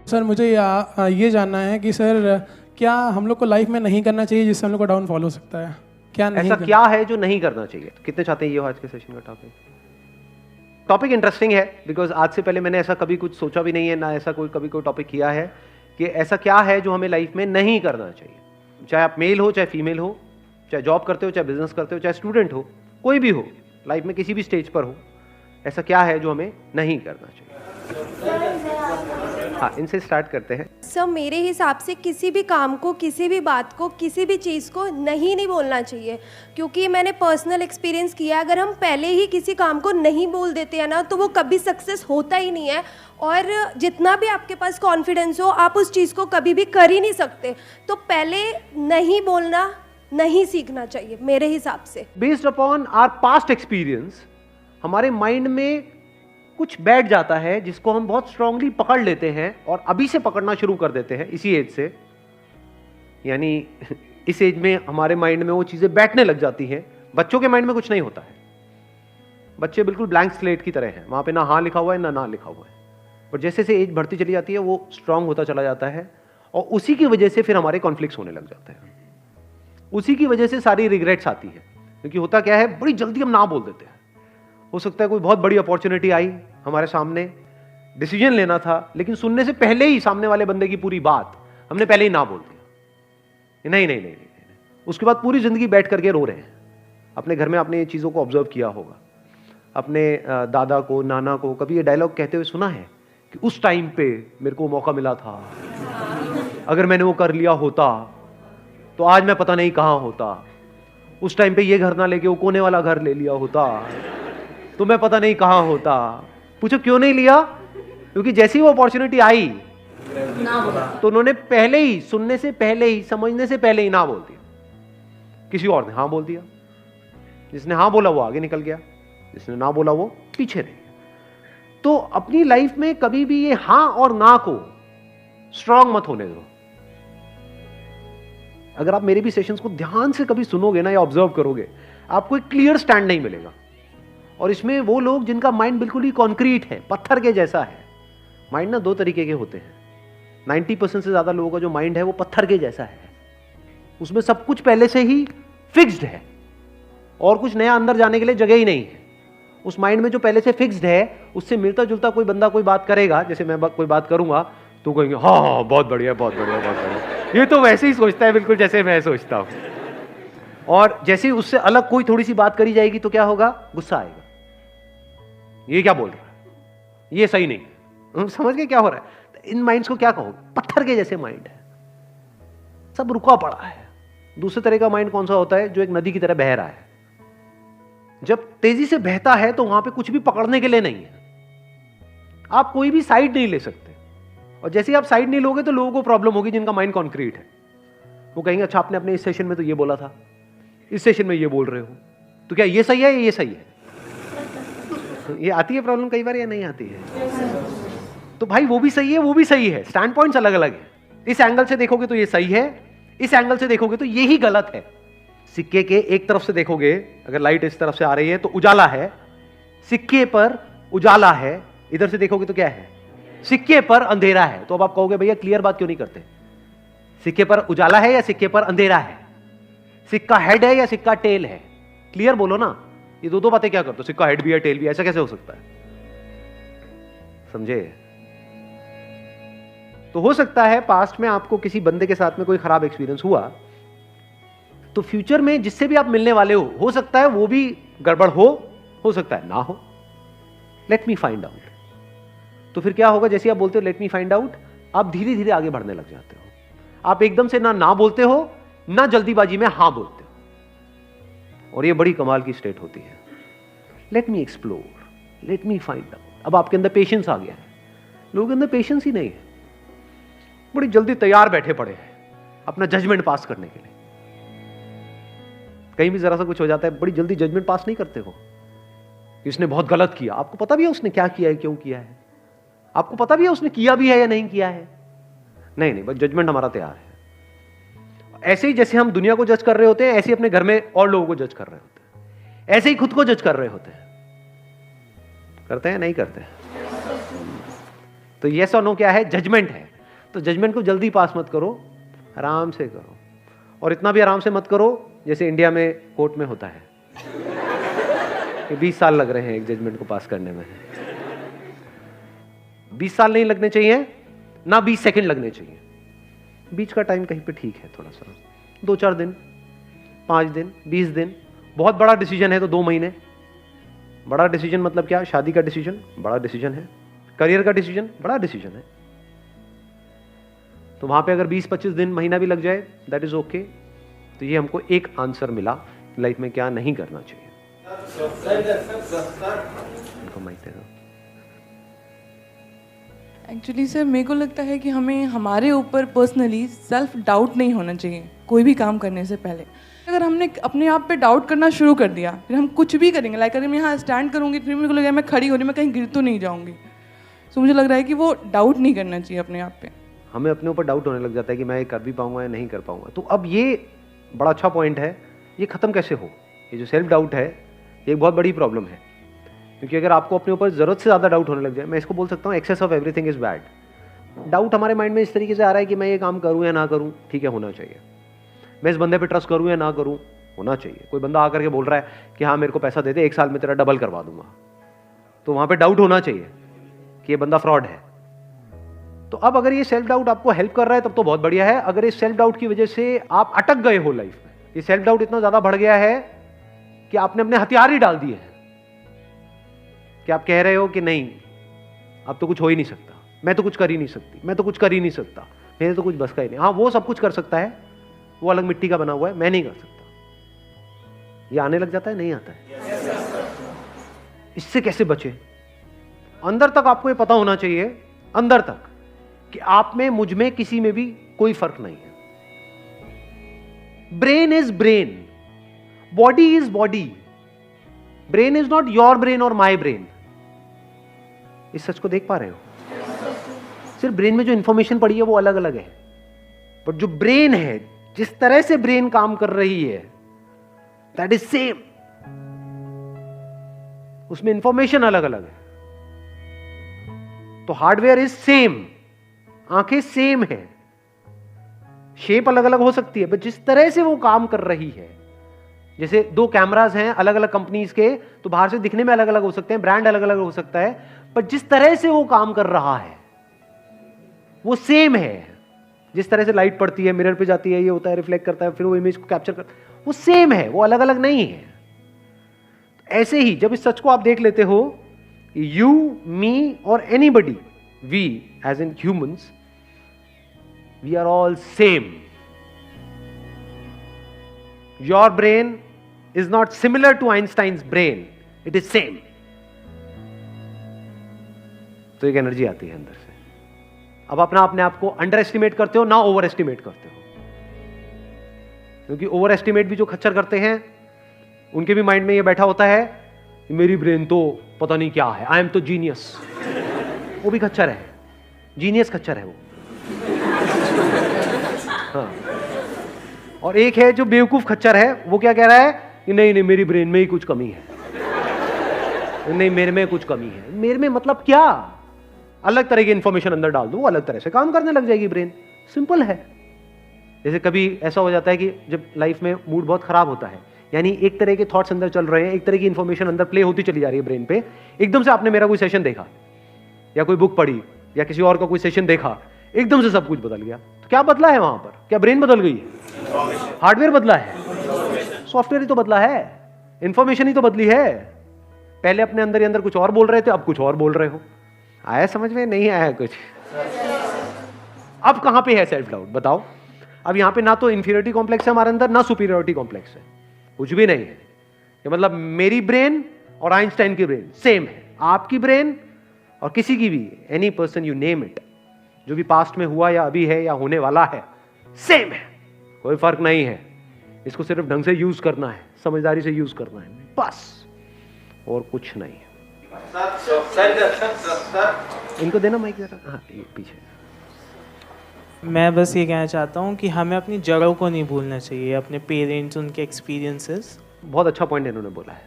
Sir मुझे ये जानना है कि सर क्या हम लोग को लाइफ में नहीं करना चाहिए जिससे हम लोग को डाउनफॉल हो सकता है? क्या नहीं ऐसा क्या है जो नहीं करना चाहिए? कितने चाहते हैं ये हो आज के सेशन का टॉपिक इंटरेस्टिंग है, बिकॉज आज से पहले मैंने ऐसा कभी कुछ सोचा भी नहीं है, ना ऐसा कभी कोई टॉपिक किया है कि ऐसा क्या है जो हमें लाइफ में नहीं करना चाहिए। चाहे आप मेल हो, चाहे फीमेल हो, चाहे जॉब करते हो, चाहे बिजनेस करते हो, चाहे स्टूडेंट हो, कोई भी हो, लाइफ में किसी भी स्टेज पर हो, ऐसा क्या है जो हमें नहीं करना चाहिए? हाँ, इनसे स्टार्ट करते हैं। सर मेरे हिसाब से किसी भी काम को, किसी भी बात को, किसी भी चीज़ को नहीं बोलना चाहिए, क्योंकि मैंने पर्सनल एक्सपीरियंस किया है, अगर हम पहले ही किसी काम को नहीं बोल देते हैं ना तो वो कभी सक्सेस होता ही नहीं है, और जितना भी आपके पास कॉन्फिडेंस हो आप उस चीज़ को कभी भी कर ही नहीं सकते। तो पहले नहीं बोलना नहीं सीखना चाहिए मेरे हिसाब से। Based upon our past experience हमारे माइंड में कुछ बैठ जाता है जिसको हम बहुत स्ट्रांगली पकड़ लेते हैं और अभी से पकड़ना शुरू कर देते हैं इसी एज से, यानी इस एज में हमारे माइंड में वो चीजें बैठने लग जाती हैं। बच्चों के माइंड में कुछ नहीं होता है, बच्चे बिल्कुल ब्लैंक स्लेट की तरह हैं, वहां पे ना हाँ लिखा हुआ है ना लिखा हुआ है, पर जैसे जैसे एज बढ़ती चली जाती है वो स्ट्रांग होता चला जाता है और उसी की वजह से फिर हमारे कॉन्फ्लिक्ट्स होने लग जाते हैं, उसी की वजह से सारी रिग्रेट्स आती है। क्योंकि होता क्या है, बड़ी जल्दी हम ना बोल देते हैं। हो सकता है कोई बहुत बड़ी अपॉर्चुनिटी आई हमारे सामने, डिसीजन लेना था, लेकिन सुनने से पहले ही सामने वाले बंदे की पूरी बात हमने पहले ही ना बोल दिया। नहीं, उसके बाद पूरी जिंदगी बैठ करके रो रहे हैं। अपने घर में आपने ये चीज़ों को ऑब्जर्व किया होगा, अपने दादा को, नाना को कभी ये डायलॉग कहते हुए सुना है कि उस टाइम पे मेरे को मौका मिला था, अगर मैंने वो कर लिया होता तो आज मैं पता नहीं कहां होता, उस टाइम पे ये घर ना लेके वो कोने वाला घर ले लिया होता तो मैं पता नहीं कहां होता। पूछो क्यों नहीं लिया? क्योंकि जैसी वो अपॉर्चुनिटी आई तो उन्होंने पहले ही, सुनने से पहले ही, समझने से पहले ही ना बोल दिया। किसी और ने हाँ बोल दिया, जिसने हाँ बोला वो आगे निकल गया, जिसने ना बोला वो पीछे रह गया। तो अपनी लाइफ में कभी भी ये हाँ और ना को स्ट्रांग मत होने दो। अगर आप मेरे भी सेशंस को ध्यान से कभी सुनोगे ना या ऑब्जर्व करोगे, आपको एक क्लियर स्टैंड नहीं मिलेगा। और इसमें वो लोग जिनका माइंड बिल्कुल ही कॉन्क्रीट है, पत्थर के जैसा है। माइंड ना दो तरीके के होते हैं। 90% से ज्यादा लोगों का जो माइंड है वो पत्थर के जैसा है, उसमें सब कुछ पहले से ही फिक्स्ड है और कुछ नया अंदर जाने के लिए जगह ही नहीं है। उस माइंड में जो पहले से फिक्स्ड है उससे मिलता जुलता कोई बंदा कोई बात करेगा, जैसे मैं कोई बात करूंगा तो कहेंगे हाँ बहुत बढ़िया, बहुत बढ़िया, बहुत बढ़िया, ये तो वैसे ही सोचता है बिल्कुल जैसे मैं सोचता हूं। और जैसे ही उससे अलग कोई थोड़ी सी बात करी जाएगी तो क्या होगा? गुस्सा आएगा, ये क्या बोल रहा है, ये सही नहीं। समझ गए क्या हो रहा है? इन माइंड्स को क्या कहो? पत्थर के जैसे माइंड है, सब रुका पड़ा है। दूसरे तरह का माइंड कौन सा होता है? जो एक नदी की तरह बह रहा है। जब तेजी से बहता है तो वहां पे कुछ भी पकड़ने के लिए नहीं है, आप कोई भी साइड नहीं ले सकते। और जैसे ही आप साइड नहीं लोगे तो लोगों को प्रॉब्लम होगी जिनका माइंड कॉन्क्रीट है। वो कहेंगे अच्छा आपने अपने इस सेशन में तो ये बोला था, इस सेशन में ये बोल रहे हो, तो क्या ये सही है या ये सही है? ये आती है प्रॉब्लम कई बार या नहीं आती है? तो भाई वो भी सही है, वो भी सही है, स्टैंड पॉइंट्स अलग अलग है। इस एंगल से देखोगे तो ये सही है, इस एंगल से देखोगे तो यही गलत है। सिक्के के एक तरफ से देखोगे, अगर लाइट इस तरफ से आ रही है तो उजाला है, सिक्के पर उजाला है। इधर से देखोगे तो क्या है? सिक्के पर अंधेरा है। तो अब आप कहोगे भैया क्लियर बात क्यों नहीं करते? सिक्के पर उजाला है या सिक्के पर अंधेरा है? सिक्का हेड है या सिक्का टेल है? क्लियर बोलो ना। ये दो बातें क्या करते हो? सिक्का हेड भी है टेल भी है, ऐसा कैसे हो सकता है? समझे? तो हो सकता है पास्ट में आपको किसी बंदे के साथ में कोई खराब एक्सपीरियंस हुआ, तो फ्यूचर में जिससे भी आप मिलने वाले हो सकता है वो भी गड़बड़ हो सकता है ना हो। Let me find out. तो फिर क्या होगा? जैसे आप बोलते हो लेट मी फाइंड आउट, आप धीरे धीरे आगे बढ़ने लग जाते हो। आप एकदम से ना बोलते हो, ना जल्दीबाजी में हां बोलते हो, और ये बड़ी कमाल की स्टेट होती है। Let me explore, let me find out. अब आपके अंदर पेशेंस आ गया है। लोगों के अंदर पेशेंस ही नहीं है, बड़ी जल्दी तैयार बैठे पड़े हैं अपना जजमेंट पास करने के लिए। कहीं भी जरा सा कुछ हो जाता है, बड़ी जल्दी जजमेंट पास नहीं करते हो कि उसने बहुत गलत किया। आपको पता भी है उसने क्या किया है, क्यों किया है, आपको पता भी है उसने किया भी है या नहीं किया है। नहीं, बस जजमेंट हमारा तैयार है। ऐसे ही जैसे हम दुनिया को जज कर रहे होते हैं, ऐसे ही अपने घर में और लोगों को जज कर रहे होते हैं, ऐसे ही खुद को जज कर रहे होते हैं। करते हैं नहीं करते? तो यस और नो क्या है? जजमेंट है। तो जजमेंट को जल्दी पास मत करो, आराम से करो, और इतना भी आराम से मत करो जैसे इंडिया में कोर्ट में होता है कि 20 साल लग रहे हैं एक जजमेंट को पास करने में। 20 साल नहीं लगने चाहिए, ना 20 सेकंड लगने चाहिए, बीच का टाइम कहीं पे ठीक है, थोड़ा सा 2-4 दिन, 5 दिन, 20 दिन। बहुत बड़ा डिसीजन है तो 2 महीने। बड़ा डिसीजन मतलब क्या? शादी का डिसीजन बड़ा डिसीजन है, करियर का डिसीजन बड़ा डिसीजन है, तो वहां पे अगर 20-25 दिन, महीना भी लग जाए, दैट इज ओके। तो ये हमको एक आंसर मिला लाइफ में क्या नहीं करना चाहिए। इनको माइक दे दो। एक्चुअली सर मेरे को लगता है कि हमें हमारे ऊपर पर्सनली सेल्फ डाउट नहीं होना चाहिए कोई भी काम करने से पहले। अगर हमने अपने आप पे डाउट करना शुरू कर दिया, फिर हम कुछ भी करेंगे, लाइक अगर मैं यहाँ स्टैंड करूँगी फिर मेरे को लगेगा मैं खड़ी हो रही, मैं कहीं गिर तो नहीं जाऊँगी। सो मुझे लग रहा है कि वो डाउट नहीं करना चाहिए अपने आप पे। हमें अपने ऊपर डाउट होने लग जाता है कि मैं ये कर भी पाऊंगा या नहीं कर पाऊंगा। तो अब ये बड़ा अच्छा पॉइंट है, ये ख़त्म कैसे हो? ये जो सेल्फ डाउट है ये एक बहुत बड़ी प्रॉब्लम है, क्योंकि अगर आपको अपने ऊपर ज़रूरत से ज़्यादा डाउट होने लग जाए, मैं इसको बोल सकता हूँ excess of everything is bad. Doubt हमारे माइंड में इस तरीके से आ रहा है कि मैं ये काम करूँ या ना करूँ, ठीक है होना चाहिए। मैं इस बंदे पे ट्रस्ट करूँ या ना करूँ, होना चाहिए। कोई बंदा आकर के बोल रहा है कि हाँ मेरे को पैसा दे दे, 1 साल में तेरा डबल करवा दूंगा, तो वहाँ पे डाउट होना चाहिए कि ये बंदा फ्रॉड है। तो अब अगर ये सेल्फ डाउट आपको हेल्प कर रहा है तब तो बहुत बढ़िया है। अगर इस सेल्फ डाउट की वजह से आप अटक गए हो लाइफ में, ये सेल्फ डाउट इतना ज्यादा बढ़ गया है कि आपने अपने हथियार ही डाल दिए हैं, कि आप कह रहे हो कि नहीं अब तो कुछ हो ही नहीं सकता, मैं तो कुछ कर ही नहीं सकती, मैं तो कुछ कर ही नहीं सकता, मेरे तो कुछ बस का ही नहीं। हाँ वो सब कुछ कर सकता है, वो अलग मिट्टी का बना हुआ है, मैं नहीं कर सकता। ये आने लग जाता है, नहीं आता है। इससे कैसे बचे? अंदर तक आपको ये पता होना चाहिए, अंदर तक, कि आप में, मुझ में, किसी में भी कोई फर्क नहीं है। Brain is brain, body is body, brain is not your brain और माई ब्रेन। इस सच को देख पा रहे हो? सिर्फ ब्रेन में जो इंफॉर्मेशन पड़ी है वो अलग अलग है, बट जो ब्रेन है, जिस तरह से ब्रेन काम कर रही है, दैट इज सेम। उसमें इंफॉर्मेशन अलग अलग है। तो हार्डवेयर इज सेम, आंखें सेम है, शेप अलग अलग हो सकती है, बट जिस तरह से वो काम कर रही है, जैसे 2 कैमरास हैं अलग अलग कंपनीज के, तो बाहर से दिखने में अलग अलग हो सकते हैं, ब्रांड अलग अलग हो सकता है, पर जिस तरह से वो काम कर रहा है वो सेम है। जिस तरह से लाइट पड़ती है, मिरर पे जाती है, ये होता है, रिफ्लेक्ट करता है, फिर वो इमेज को कैप्चर करता है, वो सेम है, वो अलग अलग नहीं है। ऐसे ही जब इस सच को आप देख लेते हो, यू, मी और anybody, we as in humans, we are all same. Your brain is not similar to Einstein's brain, it is same. तो एक एनर्जी आती है अंदर से। अब अपने आप को अंडर एस्टिमेट करते हो ना ओवर एस्टिमेट करते हो, क्योंकि ओवर एस्टिमेट भी जो खच्चर करते हैं उनके भी माइंड में ये बैठा होता है मेरी ब्रेन तो पता नहीं क्या है, आई एम तो जीनियस। वो भी खच्चर है, जीनियस खच्चर है वो। हाँ। और एक है जो बेवकूफ खच्चर है, वो क्या कह रहा है कि नहीं नहीं मेरी ब्रेन में ही कुछ कमी है, नहीं मेरे में कुछ कमी है। मेरे में मतलब क्या? अलग तरह की इंफॉर्मेशन अंदर डाल दो, वो अलग तरह से काम करने लग जाएगी ब्रेन। सिंपल है। जैसे कभी ऐसा हो जाता है कि जब लाइफ में मूड बहुत खराब होता है, यानी एक तरह के थॉट्स अंदर चल रहे हैं, एक तरह की इंफॉर्मेशन अंदर प्ले होती चली जा रही है ब्रेन पे, एकदम से आपने मेरा कोई सेशन देखा या कोई बुक पढ़ी या किसी और का कोई सेशन देखा, एकदम से सब कुछ बदल गया। तो क्या बदला है वहां पर? क्या ब्रेन बदल गई है? हार्डवेयर बदला है, सॉफ्टवेयर ही तो बदला है, इंफॉर्मेशन ही तो बदली है। पहले अपने अंदर ही अंदर कुछ और बोल रहे थे, अब कुछ और बोल रहे हो। आया समझ में? नहीं आया कुछ? अब कहां पे है सेल्फ डाउट बताओ? अब यहां पे ना तो इंफीरियरिटी कॉम्प्लेक्स है हमारे अंदर, ना सुपीरियरिटी कॉम्प्लेक्स है, कुछ भी नहीं है। ये मतलब मेरी ब्रेन और आइंस्टाइन की ब्रेन सेम है, आपकी ब्रेन और किसी की भी, any person you name it, जो भी पास्ट में हुआ या अभी है या होने वाला है, सेम है, कोई फर्क नहीं है। इसको सिर्फ ढंग से यूज करना है, समझदारी से यूज करना है, बस, और कुछ नहीं है। इनको देना माइक जरा। हाँ पीछे। मैं बस ये कहना चाहता हूँ कि हमें अपनी जड़ों को नहीं भूलना चाहिए, अपने पेरेंट्स, उनके एक्सपीरियंसेस। बहुत अच्छा पॉइंट इन्होंने बोला है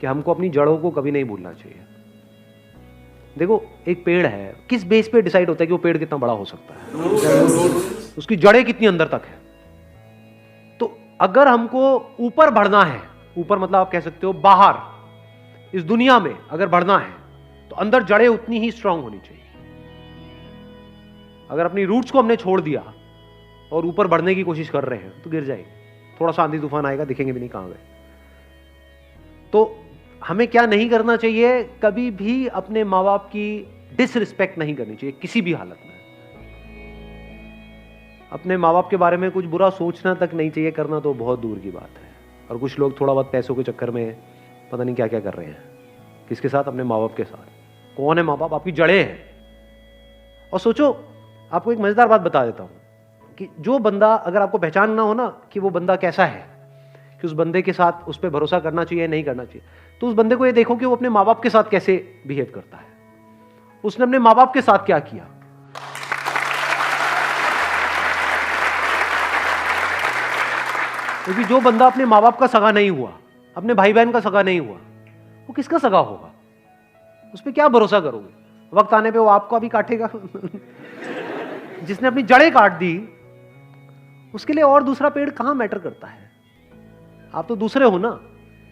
कि हमको अपनी जड़ों को कभी नहीं भूलना चाहिए। देखो एक पेड़ है, किस बेस पे डिसाइड होता है कि वो पेड़ कितना बड़ा हो सकता है? उसकी जड़ें कितनी अंदर तक है। तो अगर हमको ऊपर बढ़ना है, ऊपर मतलब आप कह सकते हो बाहर इस दुनिया में अगर बढ़ना है, तो अंदर जड़ें उतनी ही स्ट्रांग होनी चाहिए। अगर अपनी रूट्स को हमने छोड़ दिया और ऊपर बढ़ने की कोशिश कर रहे हैं तो गिर जाएंगे। थोड़ा सा आंधी तूफान आएगा, दिखेंगे भी नहीं कहां गए। तो हमें क्या नहीं करना चाहिए, कभी भी अपने माँ बाप की डिसरिस्पेक्ट नहीं करनी चाहिए किसी भी हालत में। अपने माँ बाप के बारे में कुछ बुरा सोचना तक नहीं चाहिए, करना तो बहुत दूर की बात है। और कुछ लोग थोड़ा बहुत पैसों के चक्कर में पता नहीं क्या क्या कर रहे हैं। किसके साथ? अपने माँ बाप के साथ। कौन है माँ बाप? आपकी जड़ें हैं। और सोचो, आपको एक मजेदार बात बता देता हूं कि जो बंदा, अगर आपको पहचानना हो ना कि वो बंदा कैसा है, कि उस बंदे के साथ उस पर भरोसा करना चाहिए नहीं करना चाहिए, तो उस बंदे को ये देखो कि वो अपने माँ बाप के साथ कैसे बिहेव करता है। उसने अपने माँ बाप के साथ क्या किया। क्योंकि जो बंदा अपने माँ बाप का सगा नहीं हुआ, अपने भाई बहन का सगा नहीं हुआ, वो किसका सगा होगा? उस पर क्या भरोसा करोगे? वक्त आने पे वो आपको भी काटेगा। जिसने अपनी जड़ें काट दी, उसके लिए और दूसरा पेड़ कहां मैटर करता है? आप तो दूसरे हो ना।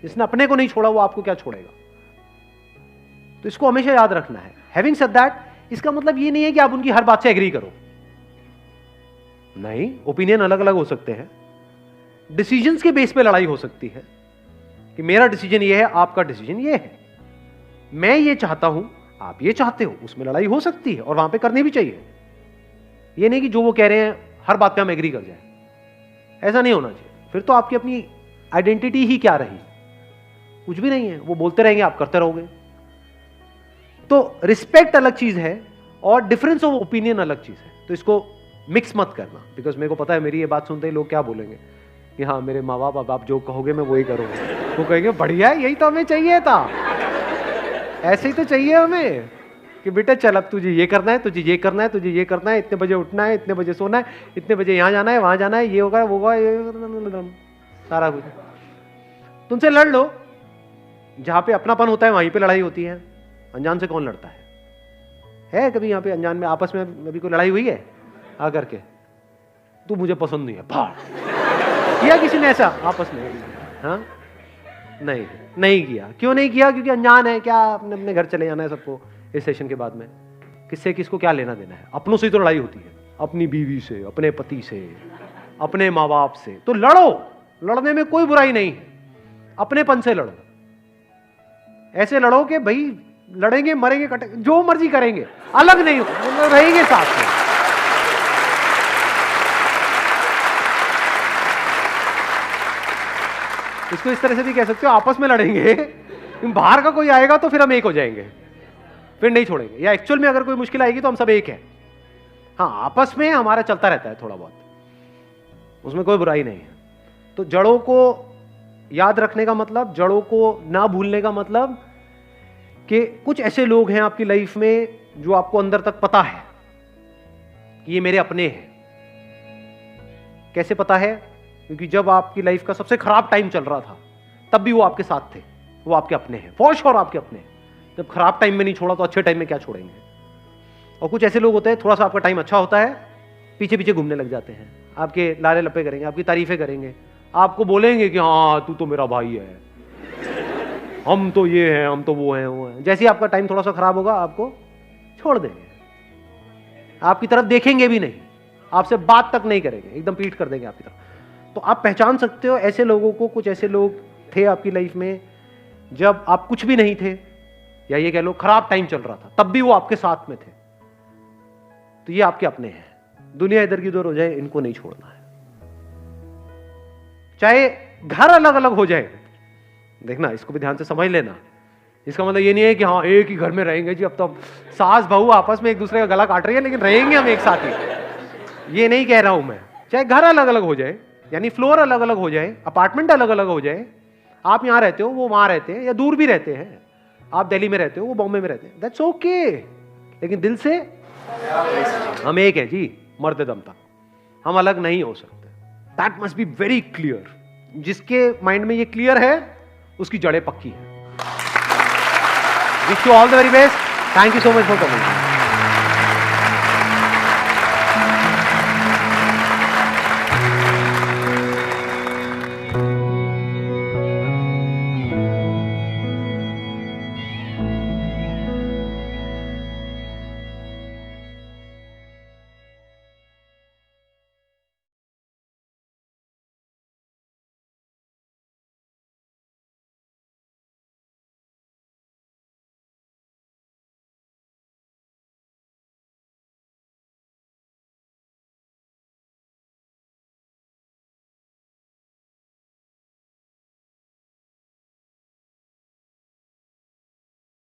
जिसने अपने को नहीं छोड़ा वो आपको क्या छोड़ेगा? तो इसको हमेशा याद रखना है। हैविंग सेड दैट, इसका मतलब ये नहीं है कि आप उनकी हर बात से एग्री करो। नहीं, ओपिनियन अलग अलग हो सकते हैं। डिसीजंस के बेस पे लड़ाई हो सकती है कि मेरा डिसीजन ये है, आपका डिसीजन ये है, मैं ये चाहता हूं, आप ये चाहते हो। उसमें लड़ाई हो सकती है और वहां पे करनी भी चाहिए। ये नहीं कि जो वो कह रहे हैं हर बात पे हम एग्री कर जाए। ऐसा नहीं होना चाहिए। फिर तो आपकी अपनी आइडेंटिटी ही क्या रही? कुछ भी नहीं है। वो बोलते रहेंगे, आप करते रहोगे। तो रिस्पेक्ट अलग चीज है और डिफरेंस ऑफ ओपिनियन अलग चीज है। तो इसको मिक्स मत करना। बिकॉज मेरे को पता है मेरी ये बात सुनते ही लोग क्या बोलेंगे कि हाँ मेरे माँ बाप, अब आप जो कहोगे मैं वही करूंगा। वो कहेंगे बढ़िया, यही तो हमें चाहिए था। ऐसे ही तो चाहिए हमें कि बेटा चल अब तुझे ये करना है, तुझे ये करना है, तुझे ये करना है, इतने बजे उठना है, इतने बजे सोना है, इतने बजे यहाँ जाना है, वहां जाना है, ये होगा वो होगा, ये सारा कुछ। तुमसे लड़ लो। जहां पे अपनापन होता है वहीं पे लड़ाई होती है। अनजान से कौन लड़ता है कभी यहाँ पे अनजान में आपस में अभी कोई लड़ाई हुई है आकर के? तू मुझे पसंद नहीं है, फाड़ किया किसी ने ऐसा आपस में? हाँ, नहीं किया। क्यों नहीं किया? क्योंकि अनजान है। क्या अपने अपने घर चले जाना है सबको इस सेशन के बाद में? किससे किसको क्या लेना देना है? अपनों से ही तो लड़ाई होती है, अपनी बीवी से, अपने पति से, अपने माँ बाप से। तो लड़ो, लड़ने में कोई बुराई नहीं है। अपनेपन से लड़ो। ऐसे लड़ो कि भाई लड़ेंगे, मरेंगे, कटेंगे, जो मर्जी करेंगे, अलग नहीं रहेंगे साथ में। इसको इस तरह से भी कह सकते हो, आपस में लड़ेंगे, बाहर का कोई आएगा तो फिर हम एक हो जाएंगे, फिर नहीं छोड़ेंगे। या एक्चुअल में अगर कोई मुश्किल आएगी तो हम सब एक है। हाँ, आपस में हमारा चलता रहता है थोड़ा बहुत, उसमें कोई बुराई नहीं है। तो जड़ों को याद रखने का मतलब, जड़ों को ना भूलने का मतलब कि कुछ ऐसे लोग हैं आपकी लाइफ में जो आपको अंदर तक पता है कि ये मेरे अपने हैं। कैसे पता है? क्योंकि जब आपकी लाइफ का सबसे खराब टाइम चल रहा था तब भी वो आपके साथ थे, वो आपके अपने हैं, फॉर श्योर आपके अपने हैं। जब खराब टाइम में नहीं छोड़ा तो अच्छे टाइम में क्या छोड़ेंगे? और कुछ ऐसे लोग होते हैं, थोड़ा सा आपका टाइम अच्छा होता है, पीछे पीछे घूमने लग जाते हैं, आपके लारे लपे करेंगे, आपकी तारीफें करेंगे, आपको बोलेंगे कि हाँ तू तो मेरा भाई है, हम तो ये हैं, हम तो वो हैं। जैसे ही आपका टाइम थोड़ा सा खराब होगा आपको छोड़ देंगे, आपकी तरफ देखेंगे भी नहीं, आपसे बात तक नहीं करेंगे, एकदम पीठ कर देंगे आपकी तरफ। तो आप पहचान सकते हो ऐसे लोगों को। कुछ ऐसे लोग थे आपकी लाइफ में जब आप कुछ भी नहीं थे, या ये कह लो खराब टाइम चल रहा था, तब भी वो आपके साथ में थे। तो ये आपके अपने हैं। दुनिया इधर की उधर हो जाए, इनको नहीं छोड़ना है। चाहे घर अलग अलग हो जाए, देखना इसको भी ध्यान से समझ लेना। इसका मतलब ये नहीं है कि हाँ एक ही घर में रहेंगे जी, अब तो सास बहू आपस में एक दूसरे का गला काट रही है लेकिन रहेंगे हम एक साथ ही, ये नहीं कह रहा हूं मैं। चाहे घर अलग अलग हो जाए, यानी फ्लोर अलग अलग हो जाए, अपार्टमेंट अलग अलग हो जाए, आप यहां रहते हो वो वहां रहते हैं, या दूर भी रहते हैं, आप दिल्ली में रहते हो वो बॉम्बे में रहते हैं, दैट्स ओके। लेकिन दिल से हम एक है जी, मरते दम तक हम अलग नहीं हो सकते। That must be very clear. जिसके माइंड में ये क्लियर है उसकी जड़ें पक्की है। Wish you all the very best. Thank you so much for coming.